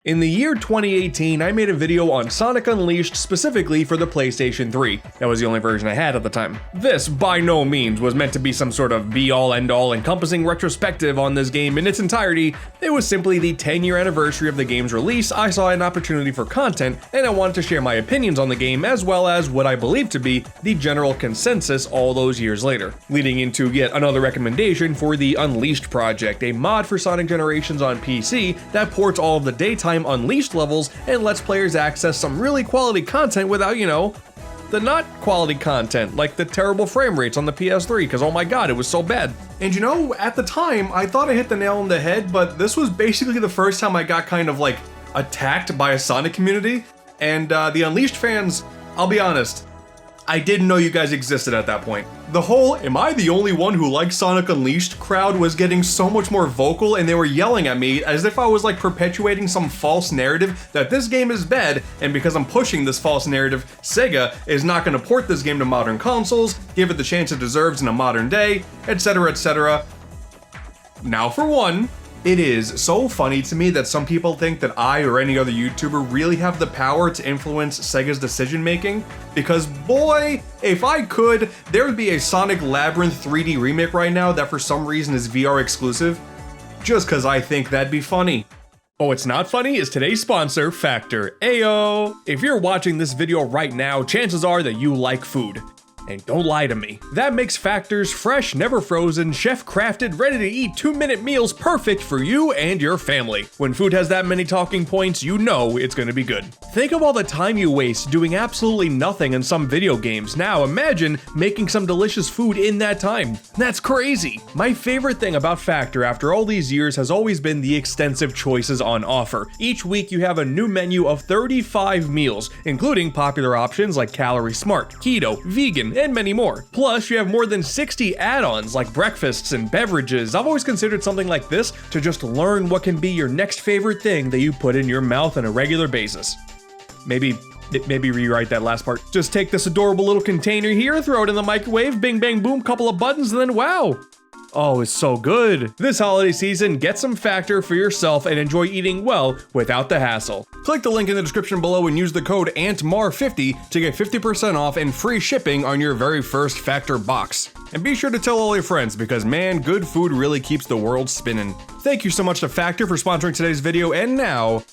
In the year 2018, I made a video on Sonic Unleashed specifically for the PlayStation 3. That was the only version I had at the time. This, by no means, was meant to be some sort of be-all end-all encompassing retrospective on this game in its entirety. It was simply the 10-year anniversary of the game's release. I saw an opportunity for content, and I wanted to share my opinions on the game as well as what I believe to be the general consensus all those years later. Leading into yet another recommendation for the Unleashed project, a mod for Sonic Generations on PC that ports all of the daytime Unleashed levels and lets players access some really quality content without, the not quality content, like the terrible frame rates on the PS3, because oh my god, it was so bad. And at the time, I thought I hit the nail on the head, but this was basically the first time I got kind of like attacked by a Sonic community, and the Unleashed fans, I'll be honest, I didn't know you guys existed at that point. The whole "am I the only one who likes Sonic Unleashed" crowd was getting so much more vocal, and they were yelling at me as if I was like perpetuating some false narrative that this game is bad, and because I'm pushing this false narrative, Sega is not going to port this game to modern consoles, give it the chance it deserves in a modern day, etc, etc. Now for one, it is so funny to me that some people think that I or any other YouTuber really have the power to influence Sega's decision making, because boy, if I could, there would be a Sonic Labyrinth 3D remake right now that for some reason is VR exclusive, just cause I think that'd be funny. Oh, it's not funny is today's sponsor, Factor. Ayo! If you're watching this video right now, chances are that you like food. And don't lie to me. That makes Factor's fresh, never frozen, chef-crafted, ready-to-eat 2-minute meals perfect for you and your family. When food has that many talking points, you know it's gonna be good. Think of all the time you waste doing absolutely nothing in some video games. Now imagine making some delicious food in that time. That's crazy. My favorite thing about Factor after all these years has always been the extensive choices on offer. Each week you have a new menu of 35 meals, including popular options like Calorie Smart, Keto, Vegan, and many more. Plus, you have more than 60 add-ons like breakfasts and beverages. I've always considered something like this to just learn what can be your next favorite thing that you put in your mouth on a regular basis. Maybe rewrite that last part. Just take this adorable little container here, throw it in the microwave, bing bang boom, couple of buttons, and then wow. Oh, it's so good. This holiday season, get some Factor for yourself and enjoy eating well without the hassle. Click the link in the description below and use the code ANTMAR50 to get 50% off and free shipping on your very first Factor box. And be sure to tell all your friends because man, good food really keeps the world spinning. Thank you so much to Factor for sponsoring today's video, and now,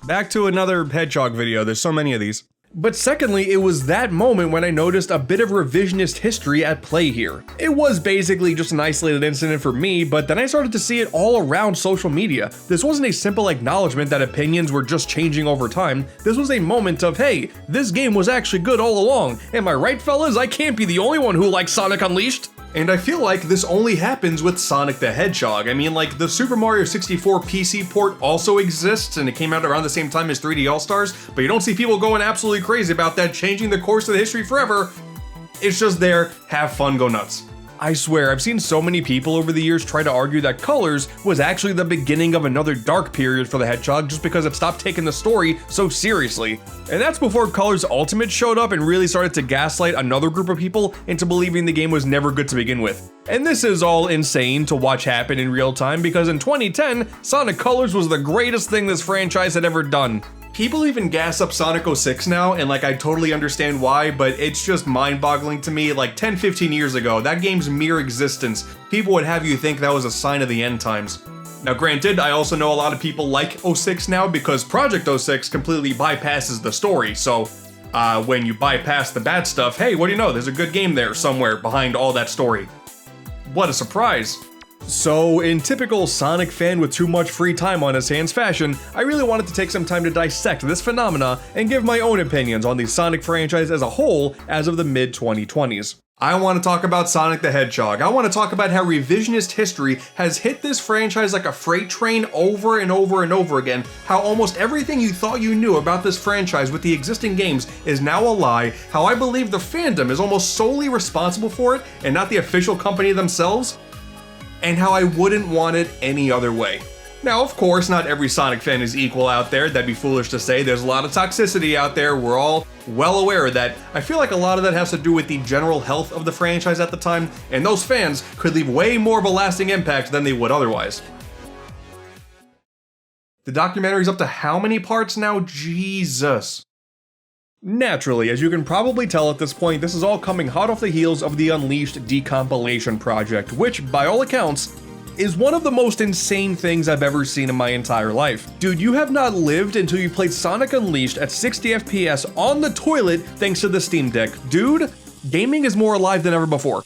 back to another Hedgehog video. There's so many of these. But secondly, it was that moment when I noticed a bit of revisionist history at play here. It was basically just an isolated incident for me, but then I started to see it all around social media. This wasn't a simple acknowledgement that opinions were just changing over time. This was a moment of, hey, this game was actually good all along. Am I right, fellas? I can't be the only one who likes Sonic Unleashed. And I feel like this only happens with Sonic the Hedgehog. I mean, like, the Super Mario 64 PC port also exists, and it came out around the same time as 3D All-Stars, but you don't see people going absolutely crazy about that, changing the course of the history forever. It's just there, have fun, go nuts. I swear, I've seen so many people over the years try to argue that Colors was actually the beginning of another dark period for the Hedgehog just because it stopped taking the story so seriously. And that's before Colors Ultimate showed up and really started to gaslight another group of people into believing the game was never good to begin with. And this is all insane to watch happen in real time because in 2010, Sonic Colors was the greatest thing this franchise had ever done. People even gas up Sonic 06 now, and like I totally understand why, but it's just mind-boggling to me. Like 10-15 years ago, that game's mere existence, people would have you think that was a sign of the end times. Now granted, I also know a lot of people like 06 now because Project 06 completely bypasses the story, so when you bypass the bad stuff, hey, what do you know, there's a good game there somewhere behind all that story. What a surprise. So, in typical Sonic fan with too much free time on his hands fashion, I really wanted to take some time to dissect this phenomena and give my own opinions on the Sonic franchise as a whole as of the mid-2020s. I want to talk about Sonic the Hedgehog. I want to talk about how revisionist history has hit this franchise like a freight train over and over and over again, how almost everything you thought you knew about this franchise with the existing games is now a lie, how I believe the fandom is almost solely responsible for it and not the official company themselves, and how I wouldn't want it any other way. Now, of course, not every Sonic fan is equal out there. That'd be foolish to say. There's a lot of toxicity out there. We're all well aware of that. I feel like a lot of that has to do with the general health of the franchise at the time, and those fans could leave way more of a lasting impact than they would otherwise. The documentary's up to how many parts now? Jesus. Naturally, as you can probably tell at this point, this is all coming hot off the heels of the Unleashed Recompilation Project, which, by all accounts, is one of the most insane things I've ever seen in my entire life. Dude, you have not lived until you played Sonic Unleashed at 60 FPS on the toilet thanks to the Steam Deck. Dude, gaming is more alive than ever before.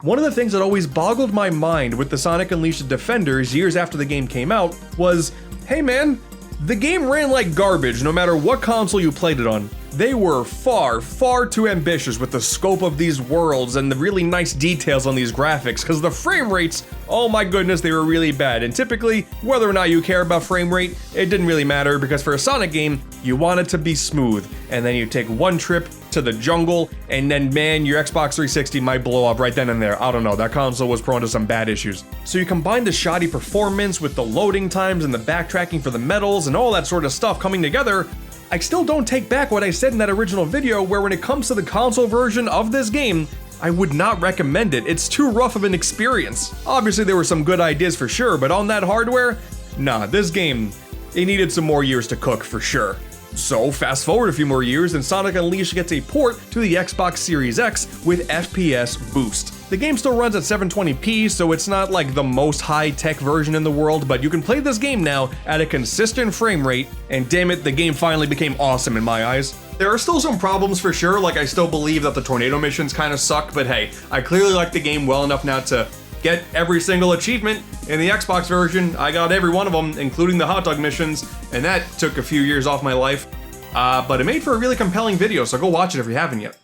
One of the things that always boggled my mind with the Sonic Unleashed Defenders years after the game came out was, hey man, the game ran like garbage no matter what console you played it on. They were far, far too ambitious with the scope of these worlds and the really nice details on these graphics, because the frame rates, oh my goodness, they were really bad. And typically, whether or not you care about frame rate, it didn't really matter, because for a Sonic game, you want it to be smooth. And then you take one trip to the jungle, and then man, your Xbox 360 might blow up right then and there. I don't know, that console was prone to some bad issues. So you combine the shoddy performance with the loading times and the backtracking for the medals and all that sort of stuff coming together. I still don't take back what I said in that original video, where when it comes to the console version of this game, I would not recommend it. It's too rough of an experience. Obviously there were some good ideas for sure, but on that hardware, nah, this game, it needed some more years to cook for sure. So fast forward a few more years and Sonic Unleashed gets a port to the Xbox Series X with FPS boost. The game still runs at 720p, so it's not like the most high-tech version in the world, but you can play this game now at a consistent frame rate, and damn it, the game finally became awesome in my eyes. There are still some problems for sure, like I still believe that the tornado missions kind of suck, but hey, I clearly like the game well enough now to get every single achievement. In the Xbox version, I got every one of them, including the hot dog missions, and that took a few years off my life. But it made for a really compelling video, so go watch it if you haven't yet.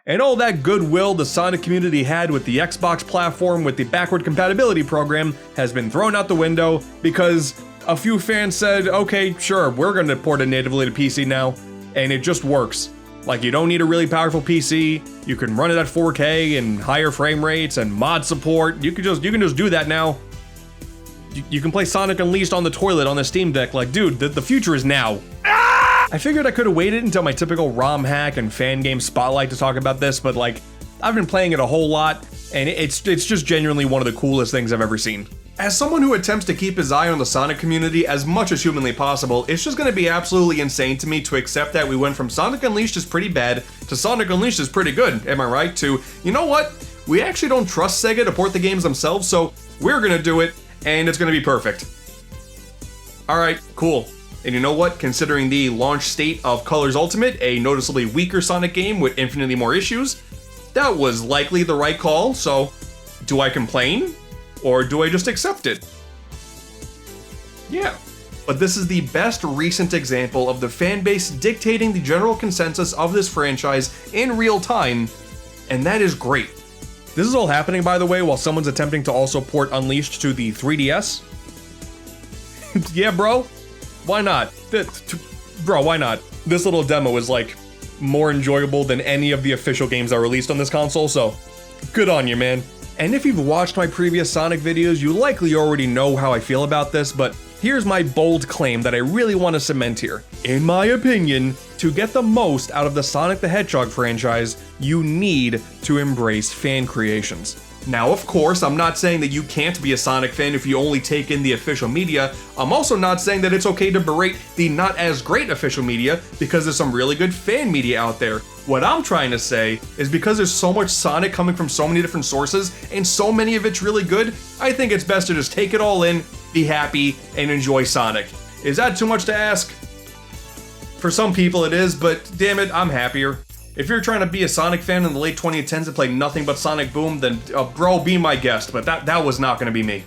And all that goodwill the Sonic community had with the Xbox platform with the backward compatibility program has been thrown out the window because a few fans said, okay, sure, we're gonna port it natively to PC now, and it just works. Like, you don't need a really powerful PC, you can run it at 4K and higher frame rates and mod support, you can just do that now. You can play Sonic Unleashed on the toilet on the Steam Deck, like, dude, the future is now. I figured I could have waited until my typical ROM hack and fan game spotlight to talk about this, but like, I've been playing it a whole lot, and it's just genuinely one of the coolest things I've ever seen. As someone who attempts to keep his eye on the Sonic community as much as humanly possible, it's just gonna be absolutely insane to me to accept that we went from Sonic Unleashed is pretty bad to Sonic Unleashed is pretty good, am I right? To, you know what? We actually don't trust Sega to port the games themselves, so we're gonna do it, and it's gonna be perfect. Alright, cool. And you know what? Considering the launch state of Colors Ultimate, a noticeably weaker Sonic game with infinitely more issues, that was likely the right call, so do I complain? Or do I just accept it? Yeah. But this is the best recent example of the fanbase dictating the general consensus of this franchise in real time, and that is great. This is all happening, by the way, while someone's attempting to also port Unleashed to the 3DS. Yeah, bro. Why not? Bro, why not? This little demo is like more enjoyable than any of the official games that were released on this console, so good on you, man. And if you've watched my previous Sonic videos, you likely already know how I feel about this, but here's my bold claim that I really want to cement here. In my opinion, to get the most out of the Sonic the Hedgehog franchise, you need to embrace fan creations. Now, of course, I'm not saying that you can't be a Sonic fan if you only take in the official media. I'm also not saying that it's okay to berate the not as great official media, because there's some really good fan media out there. What I'm trying to say is because there's so much Sonic coming from so many different sources, and so many of it's really good, I think it's best to just take it all in, be happy, and enjoy Sonic. Is that too much to ask? For some people it is, but damn it, I'm happier. If you're trying to be a Sonic fan in the late 2010s and play nothing but Sonic Boom, then bro, be my guest, but that was not gonna be me.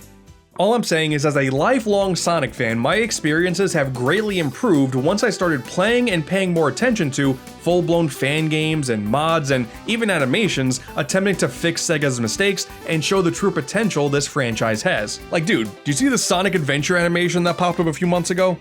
All I'm saying is, as a lifelong Sonic fan, my experiences have greatly improved once I started playing and paying more attention to full-blown fan games and mods and even animations attempting to fix Sega's mistakes and show the true potential this franchise has. Like, dude, do you see the Sonic Adventure animation that popped up a few months ago?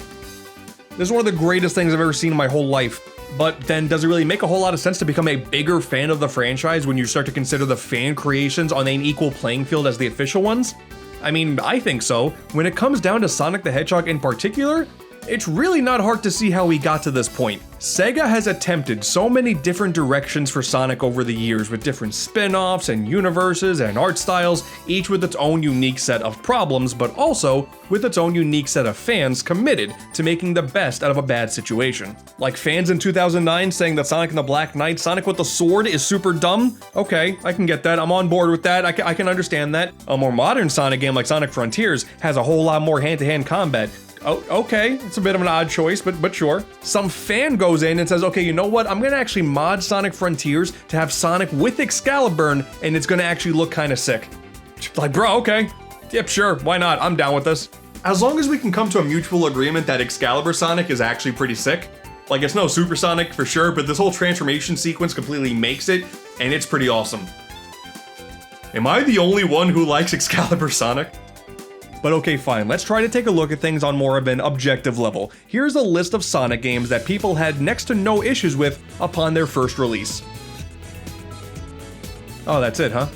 This is one of the greatest things I've ever seen in my whole life. But then, does it really make a whole lot of sense to become a bigger fan of the franchise when you start to consider the fan creations on an equal playing field as the official ones? I mean, I think so. When it comes down to Sonic the Hedgehog in particular, It's really not hard to see how we got to this point. Sega has attempted so many different directions for Sonic over the years with different spin-offs and universes and art styles, each with its own unique set of problems, but also with its own unique set of fans committed to making the best out of a bad situation. Like fans in 2009 saying that Sonic and the Black Knight, Sonic with the sword, is super dumb. Okay, I can get that. I'm on board with that. I can understand that. A more modern Sonic game like Sonic Frontiers has a whole lot more hand-to-hand combat. Oh, okay, it's a bit of an odd choice, but sure. Some fan goes in and says, okay, you know what? I'm gonna actually mod Sonic Frontiers to have Sonic with Excalibur, and it's gonna actually look kind of sick. Like, bro, okay. Yep, sure, why not? I'm down with this. As long as we can come to a mutual agreement that Excalibur Sonic is actually pretty sick. Like, it's no Super Sonic for sure, but this whole transformation sequence completely makes it, and it's pretty awesome. Am I the only one who likes Excalibur Sonic? But okay, fine, let's try to take a look at things on more of an objective level. Here's a list of Sonic games that people had next to no issues with upon their first release. Oh, that's it, huh?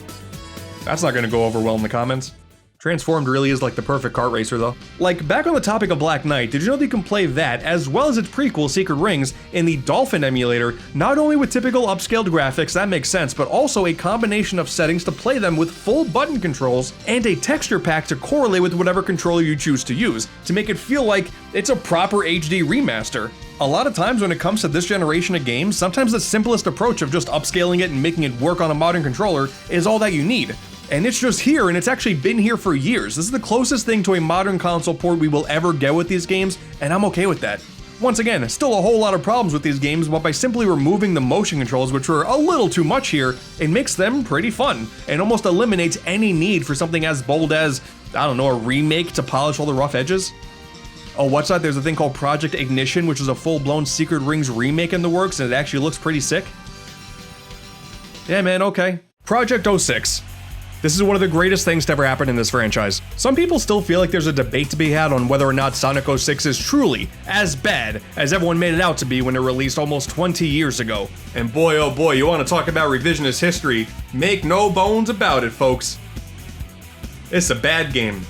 That's not gonna go over well in the comments. Transformed really is like the perfect kart racer though. Like, back on the topic of Black Knight, did you know that you can play that, as well as its prequel, Secret Rings, in the Dolphin emulator, not only with typical upscaled graphics, that makes sense, but also a combination of settings to play them with full button controls, and a texture pack to correlate with whatever controller you choose to use, to make it feel like it's a proper HD remaster. A lot of times when it comes to this generation of games, sometimes the simplest approach of just upscaling it and making it work on a modern controller is all that you need. And it's just here, and it's actually been here for years. This is the closest thing to a modern console port we will ever get with these games, and I'm okay with that. Once again, still a whole lot of problems with these games, but by simply removing the motion controls, which were a little too much here, it makes them pretty fun, and almost eliminates any need for something as bold as, I don't know, a remake to polish all the rough edges. Oh, what's that? There's a thing called Project Ignition, which is a full-blown Secret Rings remake in the works, and it actually looks pretty sick. Yeah, man, okay. Project 06. This is one of the greatest things to ever happen in this franchise. Some people still feel like there's a debate to be had on whether or not Sonic 06 is truly as bad as everyone made it out to be when it released almost 20 years ago. And boy, oh boy, you want to talk about revisionist history, make no bones about it, folks. It's a bad game.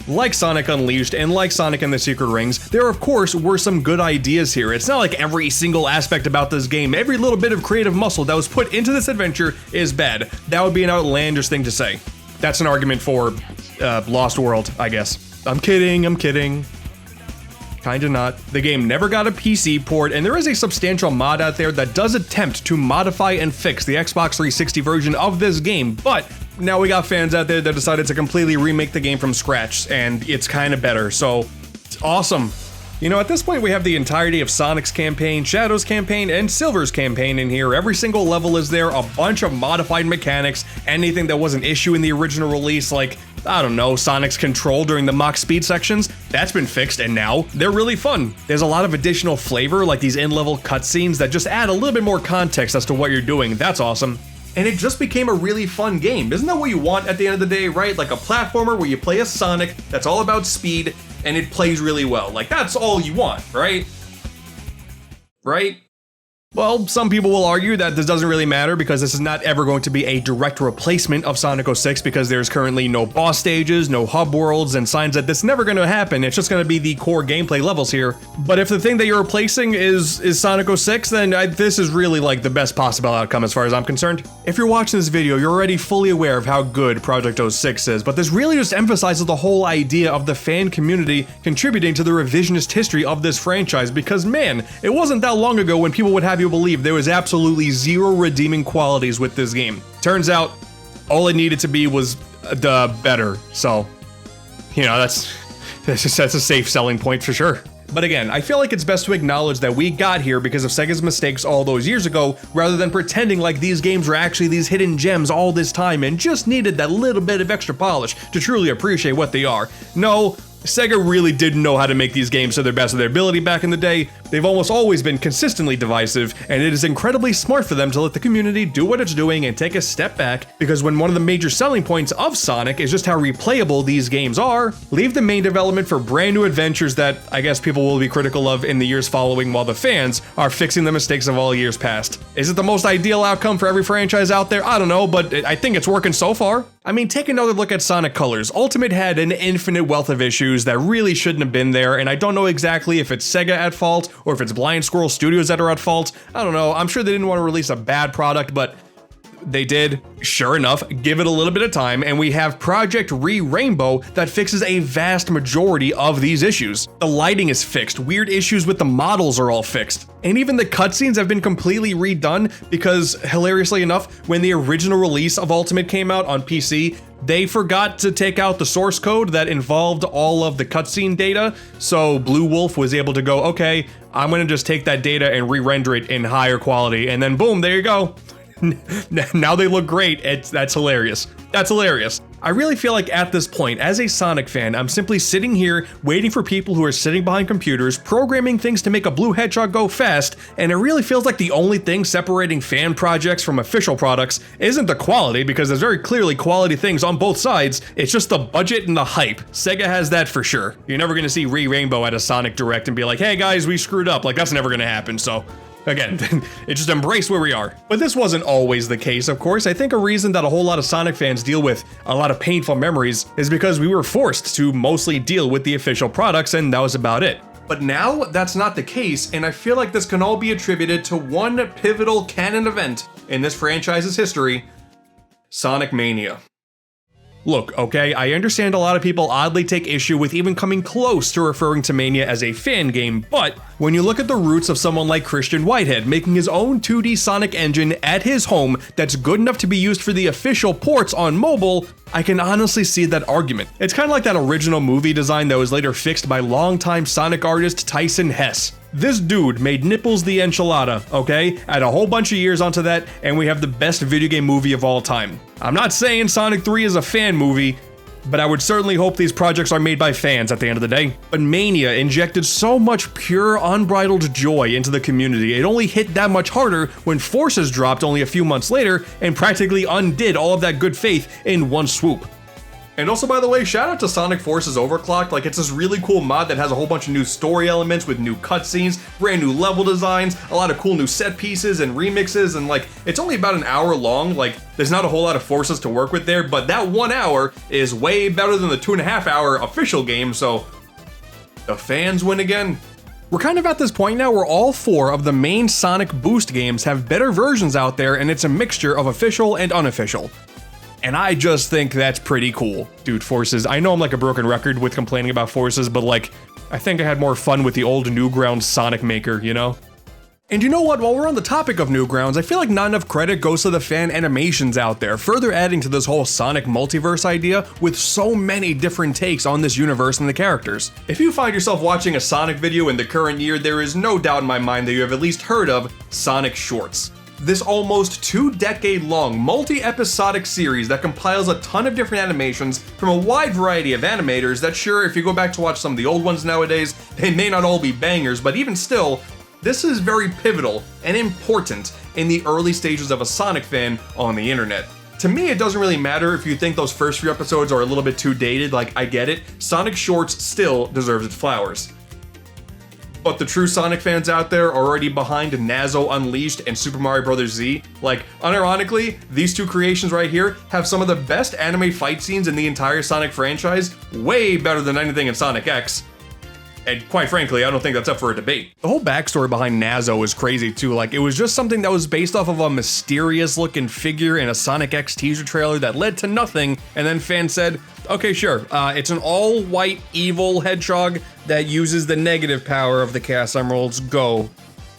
Like Sonic Unleashed and like Sonic and the Secret Rings, there of course were some good ideas here. It's not like every single aspect about this game, every little bit of creative muscle that was put into this adventure is bad. That would be an outlandish thing to say. That's an argument for Lost World, I guess. I'm kidding. Kinda not. The game never got a PC port, and there is a substantial mod out there that does attempt to modify and fix the Xbox 360 version of this game, but now we got fans out there that decided to completely remake the game from scratch, and it's kinda better, so it's awesome. You know, at this point we have the entirety of Sonic's campaign, Shadow's campaign, and Silver's campaign in here. Every single level is there, a bunch of modified mechanics, anything that was an issue in the original release, like, I don't know, Sonic's control during the Mach speed sections, that's been fixed, and now they're really fun. There's a lot of additional flavor, like these in-level cutscenes that just add a little bit more context as to what you're doing. That's awesome. And it just became a really fun game. Isn't that what you want at the end of the day, right? Like a platformer where you play as Sonic, that's all about speed, and it plays really well. Like, that's all you want, right? Right? Well, some people will argue that this doesn't really matter because this is not ever going to be a direct replacement of Sonic 06 because there's currently no boss stages, no hub worlds, and signs that this is never going to happen. It's just going to be the core gameplay levels here. But if the thing that you're replacing is Sonic 06, then this is really like the best possible outcome as far as I'm concerned. If you're watching this video, you're already fully aware of how good Project 06 is, but this really just emphasizes the whole idea of the fan community contributing to the revisionist history of this franchise because, man, it wasn't that long ago when people would have you believe there was absolutely zero redeeming qualities with this game. Turns out, all it needed to be was better. So, you know, that's a safe selling point for sure. But again, I feel like it's best to acknowledge that we got here because of Sega's mistakes all those years ago, rather than pretending like these games were actually these hidden gems all this time and just needed that little bit of extra polish to truly appreciate what they are. No, Sega really didn't know how to make these games to the best of their ability back in the day. They've almost always been consistently divisive, and it is incredibly smart for them to let the community do what it's doing and take a step back, because when one of the major selling points of Sonic is just how replayable these games are, leave the main development for brand new adventures that I guess people will be critical of in the years following, while the fans are fixing the mistakes of all years past. Is it the most ideal outcome for every franchise out there? I don't know, but I think it's working so far. I mean, take another look at Sonic Colors. Ultimate had an infinite wealth of issues that really shouldn't have been there, and I don't know exactly if it's Sega at fault or if it's Blind Squirrel Studios that are at fault. I don't know. I'm sure they didn't want to release a bad product, but they did. Sure enough, give it a little bit of time, and we have Project Re-Rainbow that fixes a vast majority of these issues. The lighting is fixed, weird issues with the models are all fixed, and even the cutscenes have been completely redone because, hilariously enough, when the original release of Ultimate came out on PC, they forgot to take out the source code that involved all of the cutscene data, so Blue Wolf was able to go, okay, I'm gonna just take that data and re-render it in higher quality, and then boom, there you go. Now they look great. That's hilarious. That's hilarious. I really feel like at this point, as a Sonic fan, I'm simply sitting here waiting for people who are sitting behind computers, programming things to make a blue hedgehog go fast, and it really feels like the only thing separating fan projects from official products isn't the quality, because there's very clearly quality things on both sides, it's just the budget and the hype. Sega has that for sure. You're never gonna see Re-Rainbow at a Sonic Direct and be like, hey guys, we screwed up. Like, that's never gonna happen, so again, it just embrace where we are. But this wasn't always the case, of course. I think a reason that a whole lot of Sonic fans deal with a lot of painful memories is because we were forced to mostly deal with the official products, and that was about it. But now, that's not the case, and I feel like this can all be attributed to one pivotal canon event in this franchise's history: Sonic Mania. Look, okay, I understand a lot of people oddly take issue with even coming close to referring to Mania as a fan game, but when you look at the roots of someone like Christian Whitehead making his own 2D Sonic engine at his home that's good enough to be used for the official ports on mobile, I can honestly see that argument. It's kind of like that original movie design that was later fixed by longtime Sonic artist Tyson Hess. This dude made Nipples the Enchilada, okay? Add a whole bunch of years onto that, and we have the best video game movie of all time. I'm not saying Sonic 3 is a fan movie, but I would certainly hope these projects are made by fans at the end of the day. But Mania injected so much pure, unbridled joy into the community, it only hit that much harder when Forces dropped only a few months later and practically undid all of that good faith in one swoop. And also, by the way, shout out to Sonic Forces Overclocked. Like, it's this really cool mod that has a whole bunch of new story elements with new cutscenes, brand new level designs, a lot of cool new set pieces and remixes, and like, it's only about an hour long. Like, there's not a whole lot of Forces to work with there, but that 1 hour is way better than the 2.5 hour official game, so the fans win again. We're kind of at this point now where all 4 of the main Sonic Boost games have better versions out there, and it's a mixture of official and unofficial. And I just think that's pretty cool. Dude, Forces, I know I'm like a broken record with complaining about Forces, but like, I think I had more fun with the old Newgrounds Sonic Maker, you know? And you know what, while we're on the topic of Newgrounds, I feel like not enough credit goes to the fan animations out there, further adding to this whole Sonic multiverse idea with so many different takes on this universe and the characters. If you find yourself watching a Sonic video in the current year, there is no doubt in my mind that you have at least heard of Sonic Shorts. This almost 2-decade-long multi-episodic series that compiles a ton of different animations from a wide variety of animators that, sure, if you go back to watch some of the old ones nowadays, they may not all be bangers, but even still, this is very pivotal and important in the early stages of a Sonic fan on the internet. To me, it doesn't really matter if you think those first few episodes are a little bit too dated, like, I get it. Sonic Shorts still deserves its flowers. But the true Sonic fans out there are already behind Nazo Unleashed and Super Mario Bros. Z. Like, unironically, these two creations right here have some of the best anime fight scenes in the entire Sonic franchise, way better than anything in Sonic X. And quite frankly, I don't think that's up for a debate. The whole backstory behind Nazo is crazy too. Like, it was just something that was based off of a mysterious looking figure in a Sonic X teaser trailer that led to nothing, and then fans said, okay, sure, it's an all-white evil hedgehog that uses the negative power of the Chaos Emeralds, go.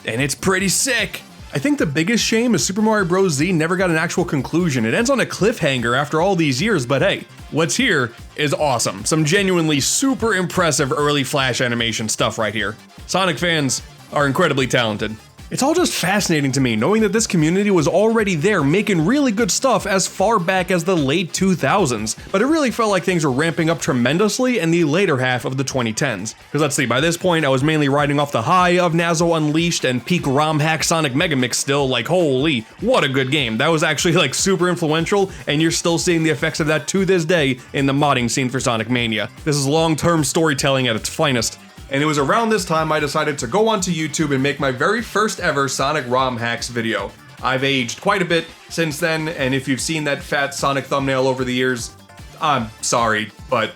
And it's pretty sick. I think the biggest shame is Super Mario Bros. Z never got an actual conclusion. It ends on a cliffhanger after all these years, but hey, what's here is awesome. Some genuinely super impressive early Flash animation stuff right here. Sonic fans are incredibly talented. It's all just fascinating to me knowing that this community was already there making really good stuff as far back as the late 2000s, but it really felt like things were ramping up tremendously in the later half of the 2010s. Because let's see, by this point I was mainly riding off the high of Nazo Unleashed and peak ROM hack Sonic Megamix still, like holy, what a good game. That was actually like super influential, and you're still seeing the effects of that to this day in the modding scene for Sonic Mania. This is long-term storytelling at its finest. And it was around this time I decided to go onto YouTube and make my very first ever Sonic ROM hacks video. I've aged quite a bit since then, and if you've seen that fat Sonic thumbnail over the years, I'm sorry, but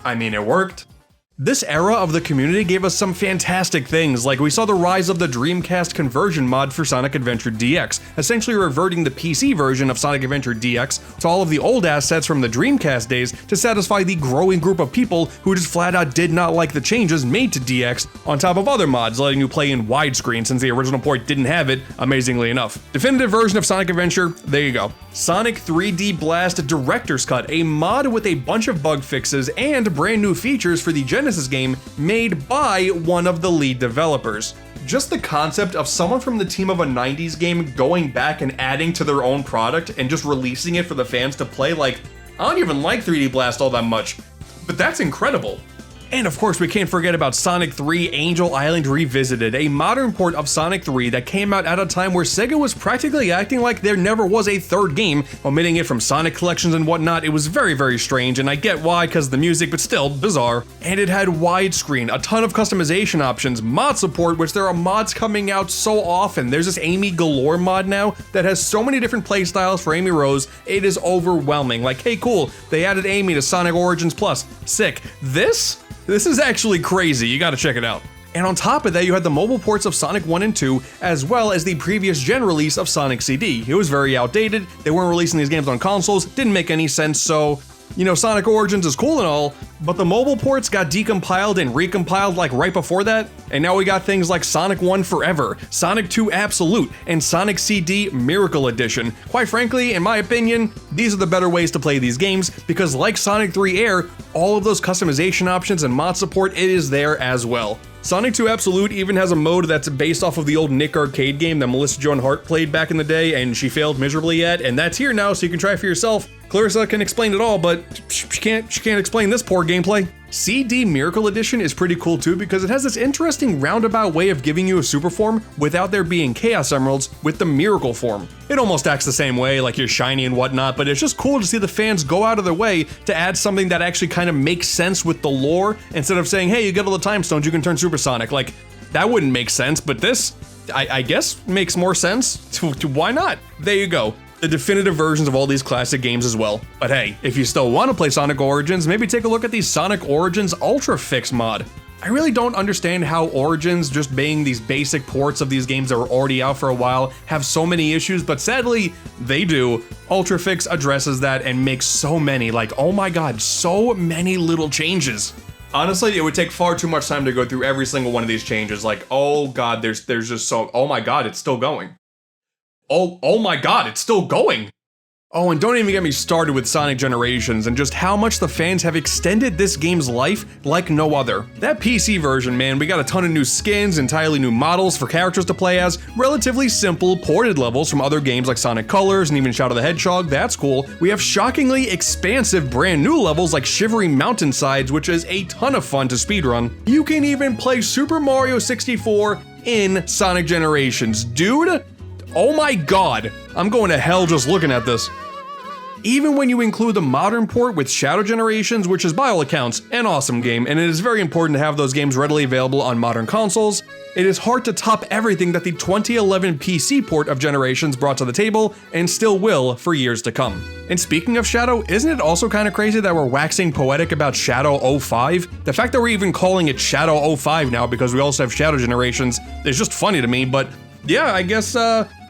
I mean, it worked. This era of the community gave us some fantastic things, like we saw the rise of the Dreamcast conversion mod for Sonic Adventure DX, essentially reverting the PC version of Sonic Adventure DX to all of the old assets from the Dreamcast days to satisfy the growing group of people who just flat out did not like the changes made to DX, on top of other mods letting you play in widescreen since the original port didn't have it, amazingly enough. Definitive version of Sonic Adventure, there you go. Sonic 3D Blast Director's Cut, a mod with a bunch of bug fixes and brand new features for the Genesis game made by one of the lead developers. Just the concept of someone from the team of a 90s game going back and adding to their own product and just releasing it for the fans to play, like, I don't even like 3D Blast all that much, but that's incredible. And of course, we can't forget about Sonic 3 Angel Island Revisited, a modern port of Sonic 3 that came out at a time where Sega was practically acting like there never was a third game, omitting it from Sonic collections and whatnot. It was very, very strange, and I get why, because of the music, but still, bizarre. And it had widescreen, a ton of customization options, mod support, which there are mods coming out so often. There's this Amy Galore mod now that has so many different playstyles for Amy Rose, it is overwhelming. Like, hey, cool, they added Amy to Sonic Origins Plus. Sick. This is actually crazy, you gotta check it out. And on top of that, you had the mobile ports of Sonic 1 and 2, as well as the previous gen release of Sonic CD. It was very outdated, they weren't releasing these games on consoles, didn't make any sense, so, you know, Sonic Origins is cool and all, but the mobile ports got decompiled and recompiled like right before that, and now we got things like Sonic 1 Forever, Sonic 2 Absolute, and Sonic CD Miracle Edition. Quite frankly, in my opinion, these are the better ways to play these games, because like Sonic 3 Air, all of those customization options and mod support, it is there as well. Sonic 2 Absolute even has a mode that's based off of the old Nick Arcade game that Melissa Joan Hart played back in the day and she failed miserably at, and that's here now so you can try it for yourself. Clarissa can explain it all, but she can't explain this poor gameplay. CD Miracle Edition is pretty cool too because it has this interesting roundabout way of giving you a super form without there being Chaos Emeralds with the Miracle form. It almost acts the same way, like you're shiny and whatnot, but it's just cool to see the fans go out of their way to add something that actually kind of makes sense with the lore instead of saying, hey, you get all the time stones, you can turn supersonic. Like, that wouldn't make sense, but this, I guess, makes more sense. Why not? There you go. The definitive versions of all these classic games as well. But hey, if you still want to play Sonic Origins, maybe take a look at the Sonic Origins Ultra Fix mod. I really don't understand how Origins, just being these basic ports of these games that were already out for a while, have so many issues, but sadly, they do. Ultra Fix addresses that and makes so many, like, oh my god, so many little changes. Honestly, it would take far too much time to go through every single one of these changes. Like, oh god, there's just so, oh my god, it's still going. Oh my god, it's still going! Oh, and don't even get me started with Sonic Generations and just how much the fans have extended this game's life like no other. That PC version, man, we got a ton of new skins, entirely new models for characters to play as, relatively simple ported levels from other games like Sonic Colors and even Shadow the Hedgehog, that's cool. We have shockingly expansive brand new levels like Shivery Mountainsides, which is a ton of fun to speedrun. You can even play Super Mario 64 in Sonic Generations. Dude, oh my god, I'm going to hell just looking at this. Even when you include the modern port with Shadow Generations, which is by all accounts an awesome game, and it is very important to have those games readily available on modern consoles, it is hard to top everything that the 2011 PC port of Generations brought to the table, and still will for years to come. And speaking of Shadow, isn't it also kind of crazy that we're waxing poetic about Shadow 05? The fact that we're even calling it Shadow 05 now because we also have Shadow Generations is just funny to me, but yeah, I guess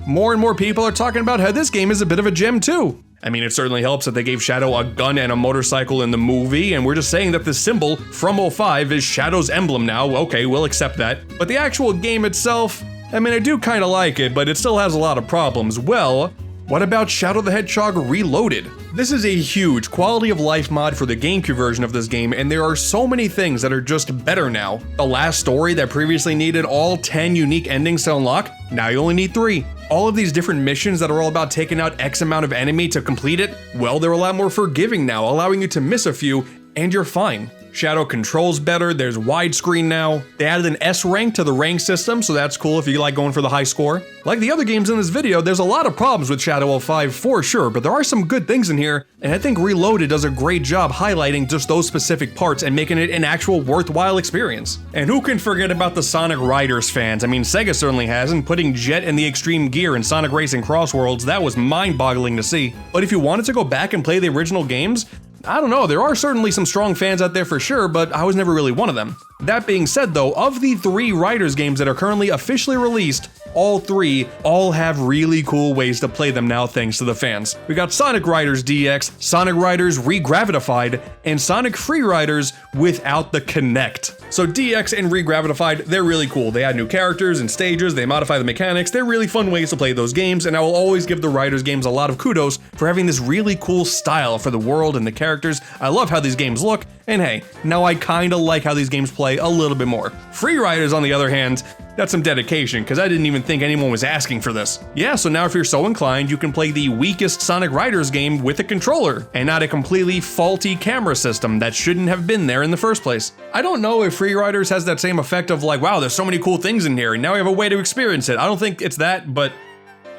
more and more people are talking about how this game is a bit of a gem too. I mean, it certainly helps that they gave Shadow a gun and a motorcycle in the movie, and we're just saying that the symbol from 05 is Shadow's emblem now. Okay, we'll accept that. But the actual game itself, I mean, I do kind of like it, but it still has a lot of problems. Well, what about Shadow the Hedgehog Reloaded? This is a huge quality of life mod for the GameCube version of this game, and there are so many things that are just better now. The last story that previously needed all 10 unique endings to unlock, now you only need 3. All of these different missions that are all about taking out X amount of enemy to complete it, well, they're a lot more forgiving now, allowing you to miss a few, and you're fine. Shadow controls better, there's widescreen now. They added an S rank to the rank system, so that's cool if you like going for the high score. Like the other games in this video, there's a lot of problems with Shadow 05 for sure, but there are some good things in here, and I think Reloaded does a great job highlighting just those specific parts and making it an actual worthwhile experience. And who can forget about the Sonic Riders fans? I mean, Sega certainly hasn't. Putting Jet in the Extreme Gear in Sonic Racing Cross Worlds, that was mind-boggling to see. But if you wanted to go back and play the original games, I don't know, there are certainly some strong fans out there for sure, but I was never really one of them. That being said though, of the 3 Riders games that are currently officially released, all 3 have really cool ways to play them now thanks to the fans. We got Sonic Riders DX, Sonic Riders Regravitified, and Sonic Free Riders without the Kinect. So DX and Regravitified, they're really cool. They add new characters and stages, they modify the mechanics, they're really fun ways to play those games, and I will always give the Riders games a lot of kudos for having this really cool style for the world and the characters. I love how these games look, and hey, now I kinda like how these games play a little bit more. Free Riders, on the other hand, that's some dedication, because I didn't even think anyone was asking for this. Yeah, so now if you're so inclined, you can play the weakest Sonic Riders game with a controller, and not a completely faulty camera system that shouldn't have been there in the first place. I don't know if Free Riders has that same effect of like, wow, there's so many cool things in here, and now we have a way to experience it. I don't think it's that, but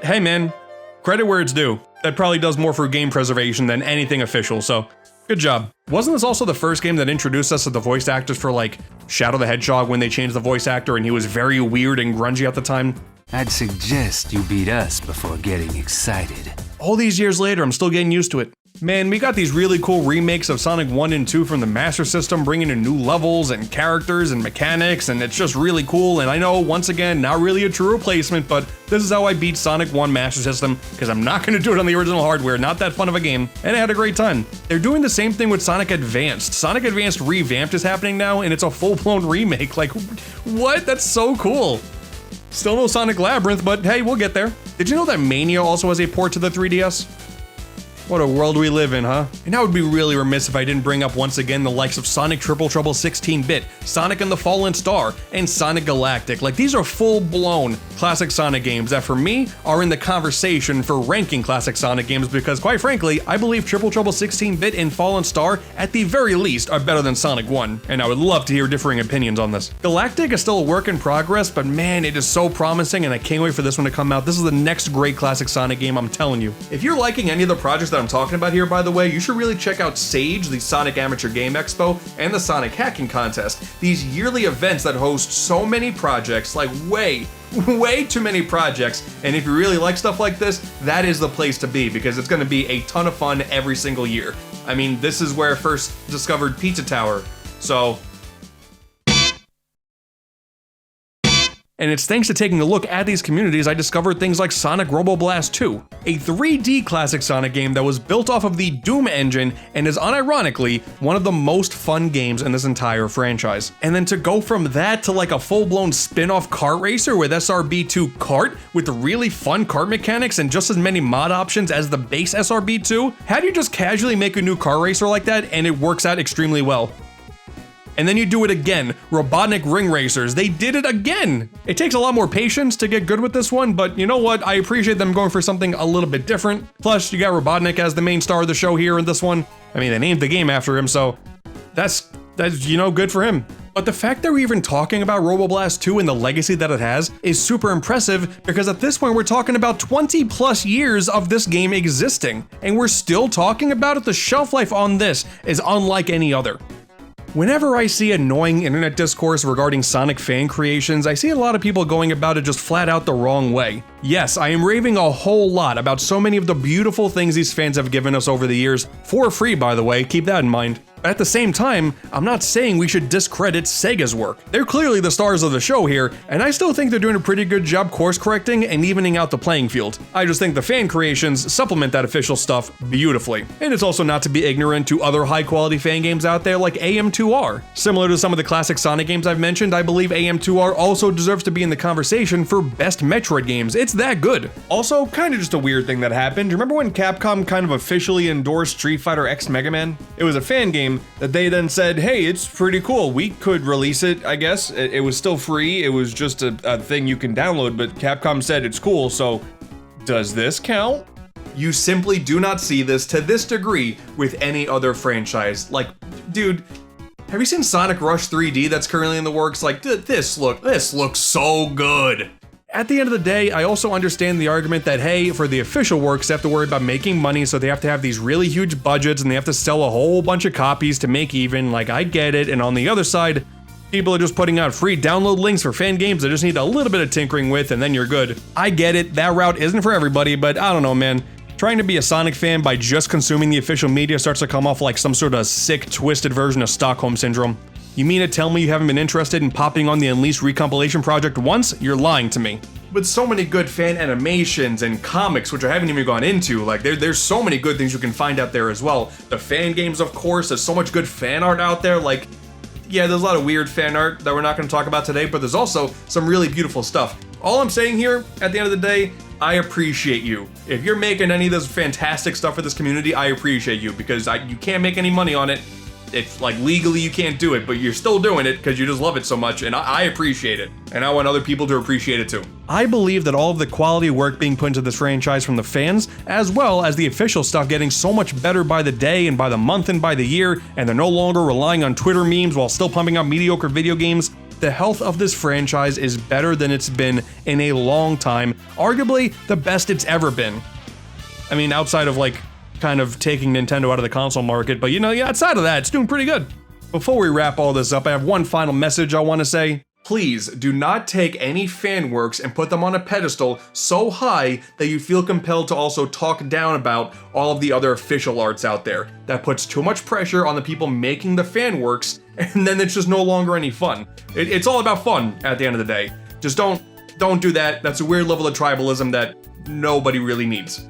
hey man, credit where it's due. That probably does more for game preservation than anything official, so good job. Wasn't this also the first game that introduced us to the voice actors for like Shadow the Hedgehog when they changed the voice actor and he was very weird and grungy at the time? I'd suggest you beat us before getting excited. All these years later, I'm still getting used to it. Man, we got these really cool remakes of Sonic 1 and 2 from the Master System, bringing in new levels and characters and mechanics, and it's just really cool. And I know, once again, not really a true replacement, but this is how I beat Sonic 1 Master System, because I'm not going to do it on the original hardware, not that fun of a game, and I had a great time. They're doing the same thing with Sonic Advanced. Sonic Advanced Revamped is happening now, and it's a full-blown remake. Like, what? That's so cool. Still no Sonic Labyrinth, but hey, we'll get there. Did you know that Mania also has a port to the 3DS? What a world we live in, huh? And I would be really remiss if I didn't bring up once again the likes of Sonic Triple Trouble 16-bit, Sonic and the Fallen Star, and Sonic Galactic. Like, these are full-blown classic Sonic games that for me are in the conversation for ranking classic Sonic games because quite frankly, I believe Triple Trouble 16-bit and Fallen Star at the very least are better than Sonic 1, and I would love to hear differing opinions on this. Galactic is still a work in progress, but man, it is so promising and I can't wait for this one to come out. This is the next great classic Sonic game, I'm telling you. If you're liking any of the projects that I'm talking about here, by the way, you should really check out Sage, the Sonic Amateur Game Expo, and the Sonic Hacking Contest. These yearly events that host so many projects, like way too many projects, and if you really like stuff like this, that is the place to be because it's going to be a ton of fun every single year. I mean, this is where I first discovered Pizza Tower, so... And it's thanks to taking a look at these communities I discovered things like Sonic Roboblast 2, a 3D classic Sonic game that was built off of the Doom engine and is unironically one of the most fun games in this entire franchise. And then to go from that to like a full-blown spin-off kart racer with SRB2 Kart with really fun kart mechanics and just as many mod options as the base SRB2, how do you just casually make a new kart racer like that and it works out extremely well? And then you do it again, Robotnik Ring Racers, they did it again! It takes a lot more patience to get good with this one, but you know what, I appreciate them going for something a little bit different. Plus, you got Robotnik as the main star of the show here in this one. I mean, they named the game after him, so that's you know, good for him. But the fact that we're even talking about Roboblast 2 and the legacy that it has is super impressive because at this point we're talking about 20 plus years of this game existing, and we're still talking about it. The shelf life on this is unlike any other. Whenever I see annoying internet discourse regarding Sonic fan creations, I see a lot of people going about it just flat out the wrong way. Yes, I am raving a whole lot about so many of the beautiful things these fans have given us over the years, for free by the way, keep that in mind. But at the same time, I'm not saying we should discredit Sega's work. They're clearly the stars of the show here, and I still think they're doing a pretty good job course correcting and evening out the playing field. I just think the fan creations supplement that official stuff beautifully. And it's also not to be ignorant to other high quality fan games out there like AM2R. Similar to some of the classic Sonic games I've mentioned, I believe AM2R also deserves to be in the conversation for best Metroid games. It's that good. Also, kind of just a weird thing that happened. Remember when Capcom kind of officially endorsed Street Fighter X Mega Man? It was a fan game that they then said, hey, it's pretty cool, we could release it, I guess. It was still free, it was just a thing you can download, but Capcom said it's cool, so does this count? You simply do not see this to this degree with any other franchise. Like, dude, Have you seen Sonic Rush 3D that's currently in the works? Like, this looks so good. At the end of the day, I also understand the argument that, hey, for the official works, they have to worry about making money, so they have to have these really huge budgets and they have to sell a whole bunch of copies to make even. Like, I get it. And on the other side, people are just putting out free download links for fan games that just need a little bit of tinkering with, and then you're good. I get it. That route isn't for everybody, but I don't know, man. Trying to be a Sonic fan by just consuming the official media starts to come off like some sort of sick, twisted version of Stockholm Syndrome. You mean to tell me you haven't been interested in popping on the Unleashed Recompilation Project once? You're lying to me. With so many good fan animations and comics, which I haven't even gone into, like there's so many good things you can find out there as well. The fan games, of course, there's so much good fan art out there, like, yeah, there's a lot of weird fan art that we're not going to talk about today, but there's also some really beautiful stuff. All I'm saying here, at the end of the day, I appreciate you. If you're making any of this fantastic stuff for this community, I appreciate you, because you can't make any money on it. It's like legally you can't do it, but you're still doing it because you just love it so much, and I appreciate it. And I want other people to appreciate it too. I believe that all of the quality work being put into this franchise from the fans, as well as the official stuff getting so much better by the day and by the month and by the year, and they're no longer relying on Twitter memes while still pumping out mediocre video games, the health of this franchise is better than it's been in a long time, arguably the best it's ever been. I mean, outside of like kind of taking Nintendo out of the console market, but you know, yeah, outside of that, it's doing pretty good. Before we wrap all this up, I have one final message I want to say. Please do not take any fan works and put them on a pedestal so high that you feel compelled to also talk down about all of the other official arts out there. That puts too much pressure on the people making the fan works, and then it's just no longer any fun. It's all about fun at the end of the day. Just don't do that. That's a weird level of tribalism that nobody really needs.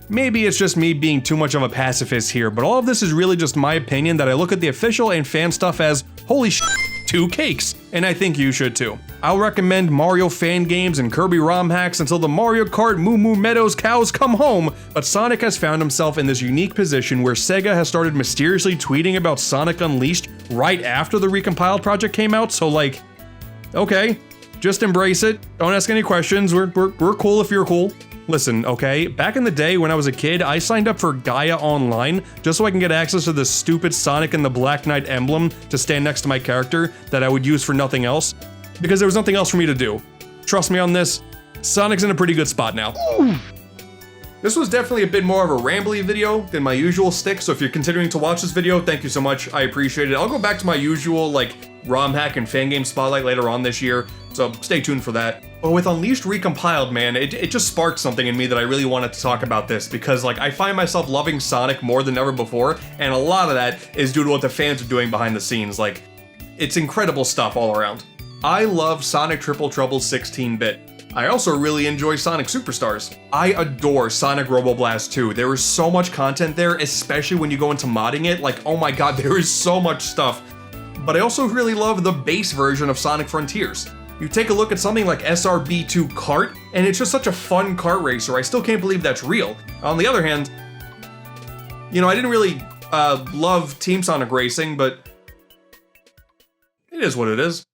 Maybe it's just me being too much of a pacifist here, but all of this is really just my opinion that I look at the official and fan stuff as, holy shit, 2 cakes, and I think you should too. I'll recommend Mario fan games and Kirby ROM hacks until the Mario Kart Moo Moo Meadows cows come home, but Sonic has found himself in this unique position where Sega has started mysteriously tweeting about Sonic Unleashed right after the Recompiled project came out, so like, okay, just embrace it, don't ask any questions, we're cool if you're cool. Listen, okay, back in the day when I was a kid, I signed up for Gaia Online just so I can get access to the stupid Sonic and the Black Knight emblem to stand next to my character that I would use for nothing else, because there was nothing else for me to do. Trust me on this, Sonic's in a pretty good spot now. This was definitely a bit more of a rambly video than my usual stick, so if you're considering to watch this video, thank you so much, I appreciate it. I'll go back to my usual, like, ROM hack and fan game spotlight later on this year, so stay tuned for that. But with Unleashed Recompiled, man, it just sparked something in me that I really wanted to talk about this, because like I find myself loving Sonic more than ever before, and a lot of that is due to what the fans are doing behind the scenes. Like, it's incredible stuff all around. I love Sonic Triple Trouble 16-bit. I also really enjoy Sonic Superstars. I adore Sonic Robo Blast 2. There is so much content there, especially when you go into modding it. Like, oh my god, there is so much stuff. But I also really love the base version of Sonic Frontiers. You take a look at something like SRB2 Kart, and it's just such a fun kart racer. I still can't believe that's real. On the other hand, you know, I didn't really love Team Sonic Racing, but it is what it is.